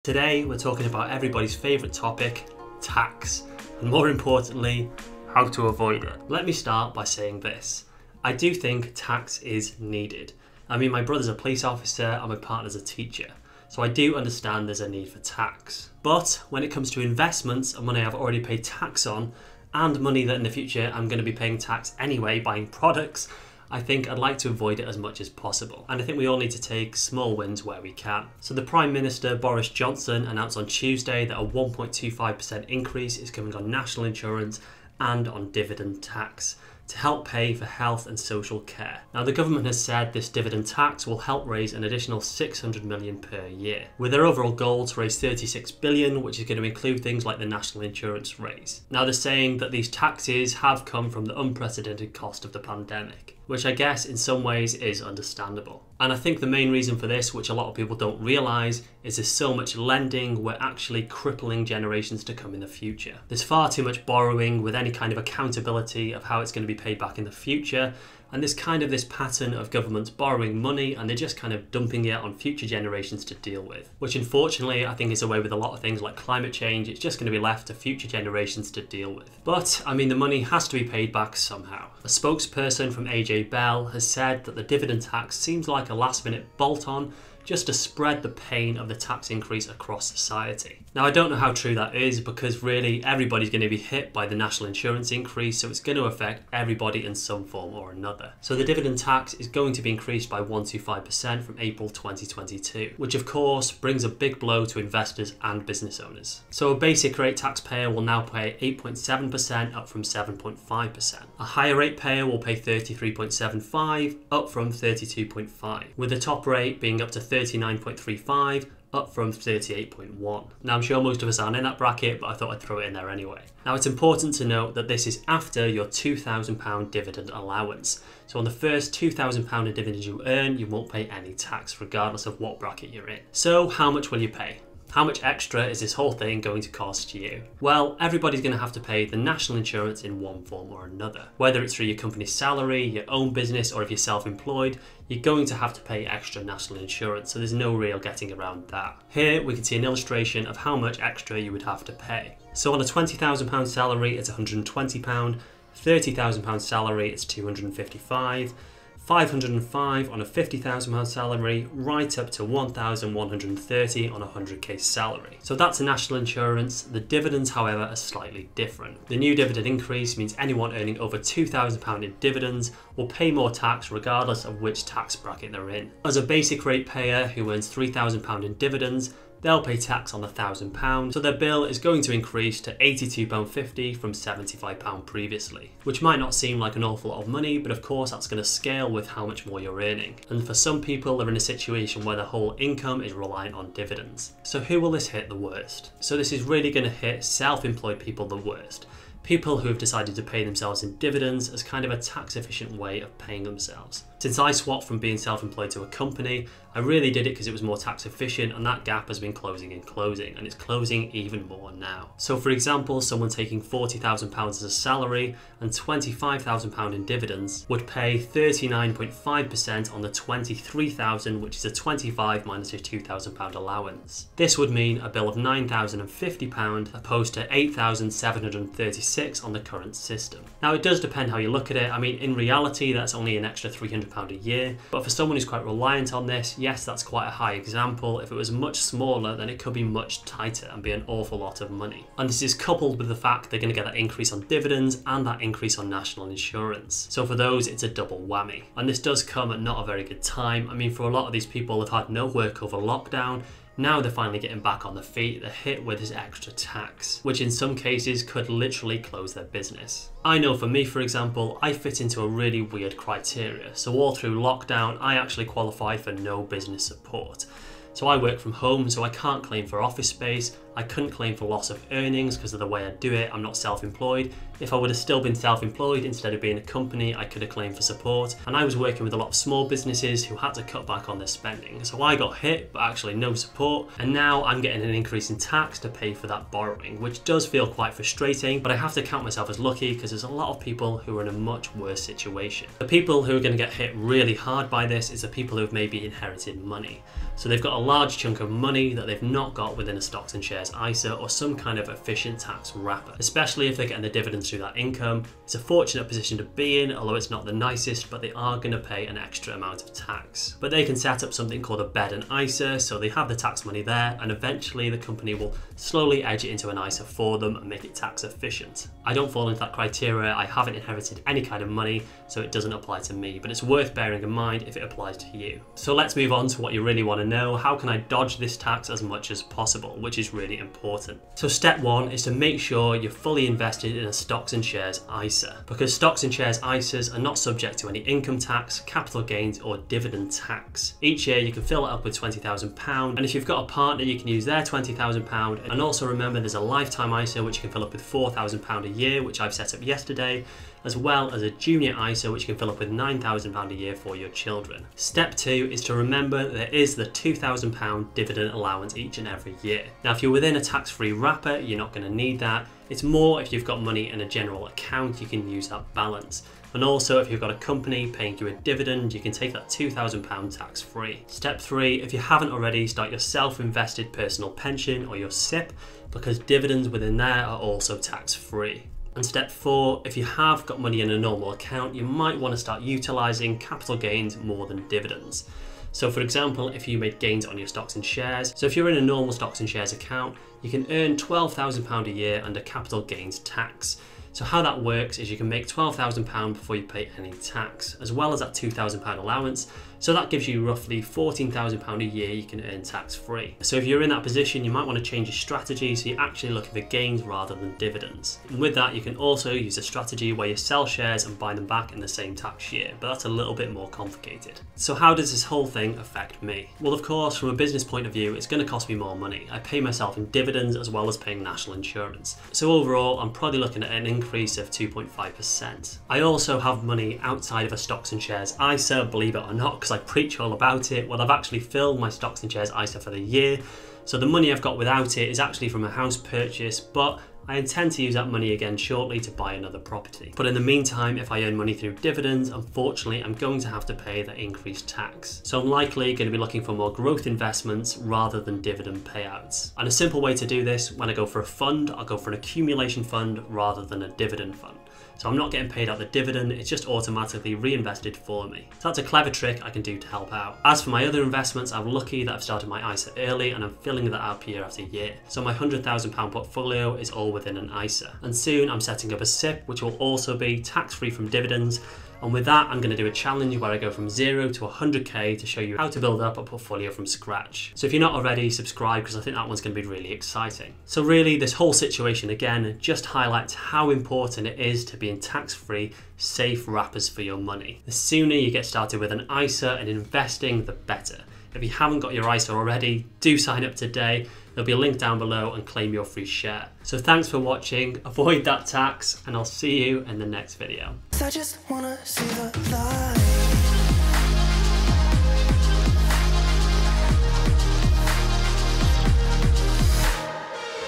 Today we're talking about everybody's favourite topic, tax, and more importantly, how to avoid it. Let me start by saying this. I do think tax is needed. I mean, my brother's a police officer and my partner's a teacher, so I do understand there's a need for tax. But when it comes to investments and money I've already paid tax on, and money that in the future I'm going to be paying tax anyway buying products, I think I'd like to avoid it as much as possible. And I think we all need to take small wins where we can. So the Prime Minister, Boris Johnson, announced on Tuesday that a 1.25% increase is coming on national insurance and on dividend tax to help pay for health and social care. Now the government has said this dividend tax will help raise an additional 600 million per year, with their overall goal to raise 36 billion, which is going to include things like the national insurance raise. Now they're saying that these taxes have come from the unprecedented cost of the pandemic, which I guess in some ways is understandable. And I think the main reason for this, which a lot of people don't realise, is there's so much lending, we're actually crippling generations to come in the future. There's far too much borrowing with any kind of accountability of how it's going to be paid back in the future. And there's kind of this pattern of governments borrowing money and they're just kind of dumping it on future generations to deal with, which unfortunately I think is the way with a lot of things like climate change. It's just going to be left to future generations to deal with. But I mean, the money has to be paid back somehow. A spokesperson from AJ Bell has said that the dividend tax seems like a last minute bolt on just to spread the pain of the tax increase across society. Now I don't know how true that is, because really everybody's going to be hit by the national insurance increase, so it's going to affect everybody in some form or another. So the dividend tax is going to be increased by 125% from April 2022, which of course brings a big blow to investors and business owners. So a basic rate taxpayer will now pay 8.7% up from 7.5%. A higher rate payer will pay 33.75 up from 32.5, with the top rate being up to 39.35 up from 38.1. Now I'm sure most of us aren't in that bracket, but I thought I'd throw it in there anyway. Now it's important to note that this is after your £2,000 dividend allowance. So on the first £2,000 in dividends you earn, you won't pay any tax regardless of what bracket you're in. So how much will you pay? How much extra is this whole thing going to cost you? Well, everybody's going to have to pay the national insurance in one form or another. Whether it's through your company's salary, your own business, or if you're self-employed, you're going to have to pay extra national insurance, so there's no real getting around that. Here we can see an illustration of how much extra you would have to pay. So on a £20,000 salary, it's £120, £30,000 salary, it's £255, 505 on a £50,000 salary, right up to 1,130 on a 100k salary. So that's a national insurance. The dividends, however, are slightly different. The new dividend increase means anyone earning over £2,000 in dividends will pay more tax regardless of which tax bracket they're in. As a basic rate payer who earns £3,000 in dividends, they'll pay tax on the £1,000, so their bill is going to increase to £82.50 from £75 previously, which might not seem like an awful lot of money, but of course that's going to scale with how much more you're earning. And for some people, they're in a situation where their whole income is reliant on dividends. So who will this hit the worst? So this is really going to hit self-employed people the worst. People who have decided to pay themselves in dividends as kind of a tax efficient way of paying themselves. Since I swapped from being self-employed to a company, I really did it because it was more tax efficient, and that gap has been closing and closing, and it's closing even more now. So for example, someone taking £40,000 as a salary and £25,000 in dividends would pay 39.5% on the £23,000, which is a 25 minus a £2,000 allowance. This would mean a bill of £9,050 opposed to £8,736 on the current system. Now it does depend how you look at it. I mean, in reality, that's only an extra £300 a year, but for someone who's quite reliant on this, yes, that's quite a high example. If it was much smaller, then it could be much tighter and be an awful lot of money. And this is coupled with the fact they're going to get that increase on dividends and that increase on national insurance. So for those, it's a double whammy. And this does come at not a very good time. I mean, for a lot of these people have had no work over lockdown. Now they're finally getting back on their feet, they're hit with this extra tax, which in some cases could literally close their business. I know for me, for example, I fit into a really weird criteria. So all through lockdown, I actually qualified for no business support. So I work from home, so I can't claim for office space, I couldn't claim for loss of earnings because of the way I do it. I'm not self-employed. If I would have still been self-employed instead of being a company, I could have claimed for support. And I was working with a lot of small businesses who had to cut back on their spending. So I got hit, but actually no support. And now I'm getting an increase in tax to pay for that borrowing, which does feel quite frustrating, but I have to count myself as lucky because there's a lot of people who are in a much worse situation. The people who are going to get hit really hard by this is the people who have maybe inherited money. So they've got a large chunk of money that they've not got within a stocks and shares ISA or some kind of efficient tax wrapper, especially if they're getting the dividends through that income. It's a fortunate position to be in, although it's not the nicest, but they are going to pay an extra amount of tax. But they can set up something called a bed and ISA, so they have the tax money there, and eventually the company will slowly edge it into an ISA for them and make it tax efficient. I don't fall into that criteria. I haven't inherited any kind of money, so it doesn't apply to me, but it's worth bearing in mind if it applies to you. So let's move on to what you really want to know. How can I dodge this tax as much as possible, which is really important. So step one is to make sure you're fully invested in a stocks and shares ISA, because stocks and shares ISAs are not subject to any income tax, capital gains or dividend tax. Each year you can fill it up with £20,000, and if you've got a partner you can use their £20,000, and also remember there's a lifetime ISA which you can fill up with £4,000 a year, which I've set up yesterday, as well as a junior ISA which you can fill up with £9,000 a year for your children. Step two is to remember there is the £2,000 dividend allowance each and every year. Now if you're within a tax-free wrapper, you're not going to need that. It's more if you've got money in a general account, you can use that balance. And also if you've got a company paying you a dividend, you can take that £2,000 tax-free. Step three, if you haven't already, start your self-invested personal pension or your SIP, because dividends within there are also tax-free. And step four, if you have got money in a normal account, you might want to start utilising capital gains more than dividends. So for example, if you made gains on your stocks and shares, so if you're in a normal stocks and shares account, you can earn £12,000 a year under capital gains tax. So how that works is you can make £12,000 before you pay any tax, as well as that £2,000 allowance. So that gives you roughly £14,000 a year you can earn tax-free. So if you're in that position, you might want to change your strategy so you're actually looking for gains rather than dividends. And with that, you can also use a strategy where you sell shares and buy them back in the same tax year, but that's a little bit more complicated. So how does this whole thing affect me? Well, of course, from a business point of view, it's going to cost me more money. I pay myself in dividends as well as paying national insurance. So overall, I'm probably looking at an increase of 2.5%. I also have money outside of a stocks and shares ISA, believe it or not, because I preach all about it. Well, I've actually filled my stocks and shares ISA for the year. So the money I've got without it is actually from a house purchase, but I intend to use that money again shortly to buy another property. But in the meantime, if I earn money through dividends, unfortunately, I'm going to have to pay the increased tax. So I'm likely going to be looking for more growth investments rather than dividend payouts. And a simple way to do this, when I go for a fund, I'll go for an accumulation fund rather than a dividend fund. So I'm not getting paid out the dividend, it's just automatically reinvested for me. So that's a clever trick I can do to help out. As for my other investments, I'm lucky that I've started my ISA early and I'm filling that up year after year. So my £100,000 portfolio is all within an ISA. And soon I'm setting up a SIP, which will also be tax-free from dividends. And with that, I'm going to do a challenge where I go from 0 to 100k to show you how to build up a portfolio from scratch. So if you're not already, subscribe, because I think that one's going to be really exciting. So really, this whole situation again just highlights how important it is to be in tax-free, safe wrappers for your money. The sooner you get started with an ISA and investing, the better. If you haven't got your ISA already, do sign up today. There'll be a link down below and claim your free share. So thanks for watching, avoid that tax, and I'll see you in the next video. I just wanna see the light.